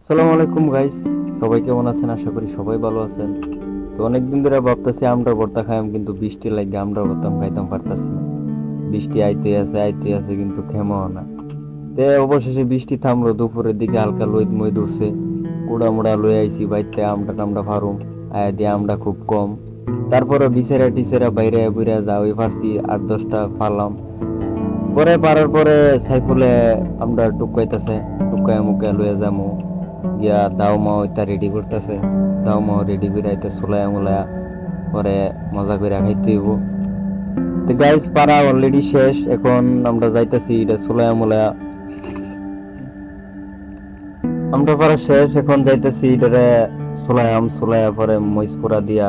আসসালামু আলাইকুম গাইস, সবাই কেমন আছেন? আশা করি সবাই ভালো আছেন। তো অনেকদিন ধরে ভাবতেছি আমরা ভর্তা খাইম, কিন্তু বৃষ্টি লাগে আমরা ভর্তা খাইতাম পারতাছি না। বৃষ্টি আইতে আছে কিন্তু থেমো না। তে অবশেষে বৃষ্টি থামলো, দুপুরের দিকে হালকা লইদ মই ধরছে। কুড়া মুড়া লই আইছি বাইতে, আমটা টামটা ফারুম আয়া দিয়ে আমরা খুব কম। তারপরে বিছেরা টিছেরা বাইরে বুইরা যাওই পারছি, 8-10টা পারলাম। পরে পারার পরে সাইফুলে আমরা টুকাইতেছে, টুকায় মুখে লইয়া যামু গিয়া দাও মাও এটা রেডি করতেছে। দাও মাও রেডি করে আইতে চুলায়া মুলায়া পরে মজা করে খাইতে হইব। তো গাইস পারা অলরেডি শেষ, এখন আমরা যাইতেছি এটা চুলায়া মুলায়া। আমরা পারা শেষ, এখন যাইতেছি এটারে চুলায়াম, চুলায়া পরে মরিচ পুরা দিয়া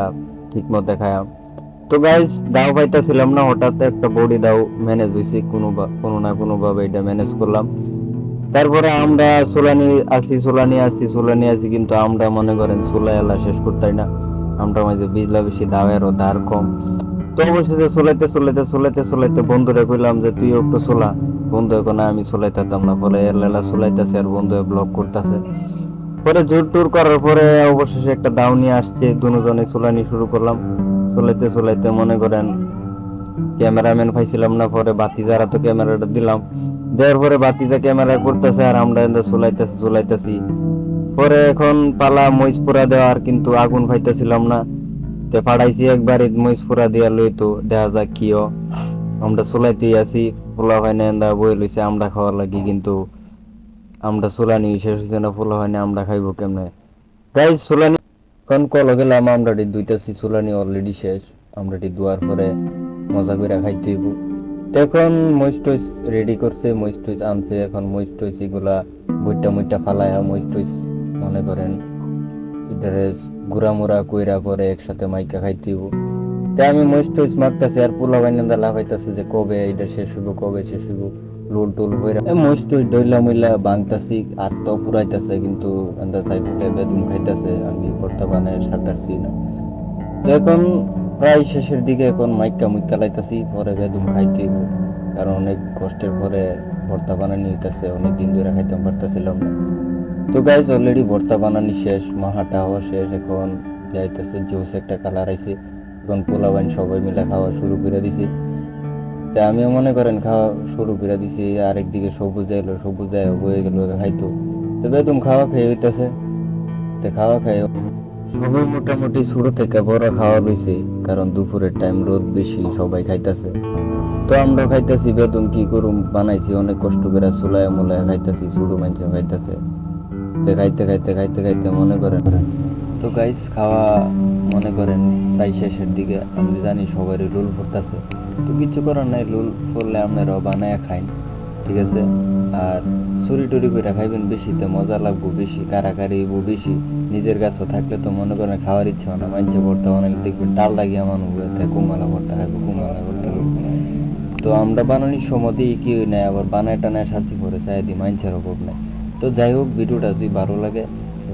ঠিক মতো দেখায়াম। তো গাইস দাও পাইতেছিলাম না, হঠাৎ একটা বডি দাও ম্যানেজ হয়েছে, কোনো না কোনো ভাবে এটা ম্যানেজ করলাম। তারপরে আমরা চুলানি আছি কিন্তু আমরা মনে করেন চুলা এলা শেষ করতাই না। আমরা মাঝে বিজলা বেশি দাওয়ারও ধার কম। তো অবশেষে চলাইতে বন্ধুরে কইলাম যে তুই একটু চলা। বন্ধু এখন আমি চলাইতাম না, পরে এর লেলা চলাইতেছে আর বন্ধু ব্লক করতেছে। পরে জোর টুর করার পরে অবশেষে একটা দাও নিয়ে আসছে, দুজনে চুলানি শুরু করলাম। চলাইতে মনে করেন ক্যামেরাম্যান পাইছিলাম না, পরে বাতি যারা তো ক্যামেরাটা দিলাম। দেওয়ার পরে বাতিজা ক্যামেরা করতেছে আর আমরা এনে চলাইতেছি। পরে এখন পালা মরিচ পোড়া দেওয়ার, কিন্তু আগুন পাইতেছিলাম না। তে ফাড়াইছি একবার মরিচ পোড়া দিয়া লইতো, দেখা যাক কিও। আমরা চলাইতেই আছি, পোলা হয় না এন্দা বই লইছে আমরা খাওয়ার লাগি, কিন্তু আমরা চুলানি শেষ হয়েছে না, পোলা হয় না আমরা খাইবো কেমনে। গাইজ চুলানি এখন কল গেলাম, আমরা দুইটাছি চুলানি অলরেডি শেষ। আমরা দুয়ার পরে মজা করে খাইতে হইব। তো এখন মরিচ টইচ রেডি করছে, মরিচ টইচ আনছে, এখন মরিচ টইচ এগুলা বইটা মুইটা ফালায়া মরিচ টইচ মনে করেন ইধারে গুড়া মুড়া কইরা পরে একসাথে মাইকা খাইতে হইব। তাই আমি মরিচ টইচ মারতাছি আর পোলা বাইন্দা লাফাইতাছে যে কবে এটা শেষ হইব, কবে শেষ হইব। লোল টোল হইরা মরিচ টইচ ডইলা মইলা বাংতাছি, আত্মাও ফুরাইতাছে, কিন্তু আমরা সাইফুলে বেদুম খাইতাছে, আমি ভর্তা বানায় সারতাছি না। তো এখন প্রায় শেষের দিকে, এখন মাইকা মুইকা লাইতাছি, পরে বেদুম খাইতে হইব। কারণ অনেক কষ্টের পরে ভর্তা বানানি হইতাছে, অনেক দিন ধরে খাইতাম পারতাছিলাম না। তো গাইজ অলরেডি ভর্তা বানানি শেষ, মাহাটা হওয়া শেষ, এখন যাইতেছে জোস একটা কালার আইছে। এখন পোলা বাইন সবাই মিলে খাওয়া শুরু করে দিছি। তা আমিও মনে করেন খাওয়া শুরু করে দিছি, আরেকদিকে সবুজ এলো, সবুজ বয়ে গেল খাইতো। তো বেদুম খাওয়া খেয়ে হইতাছে। তো খাওয়া খাই সবাই মোটামুটি ছোট থেকে বড় খাওয়া রয়েছে, কারণ দুপুরের টাইম রোদ বেশি, সবাই খাইতেছে। তো আমরা খাইতেছি বেতন কি করুম, বানাইছি অনেক কষ্ট করে, চুলায় মুলায় খাইতেছি, ছোট মানুষ খাইতেছে। তো খাইতে মনে করেন, তো গাইস খাওয়া মনে করেন প্রায় শেষের দিকে। আমি জানি সবাই লুল ফুটতেছে, তো কিছু করার নাই, লুল ফুললে আপনারাও বানায় খাইন, ঠিক আছে। আর চুরি টুরি করে খাইবেন, বেশিতে মজা লাগবো, বেশি কারাকারি বেশি। নিজের কাছে থাকলে তো মনে করেন খাওয়ার ইচ্ছা হয় না, মানুষের ভর্তা বানাইলে দেখবেন ডাল লাগিয়ে মানুষ কুমালা ভর্তা খাইবো, কুমালা ভর্তা খাইবো। তো আমরা বানানোর সময় দিয়ে কি হয় না, আবার বানায় টানায় সারছি পরে চাই দিই, মানুষের অভাব নাই। তো যাই হোক, ভিডিওটা যদি ভালো লাগে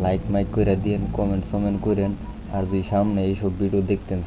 লাইক মাইক করে দিয়েন, কমেন্ট সমেন্ট করেন। আর যদি সামনে এইসব ভিডিও দেখতেন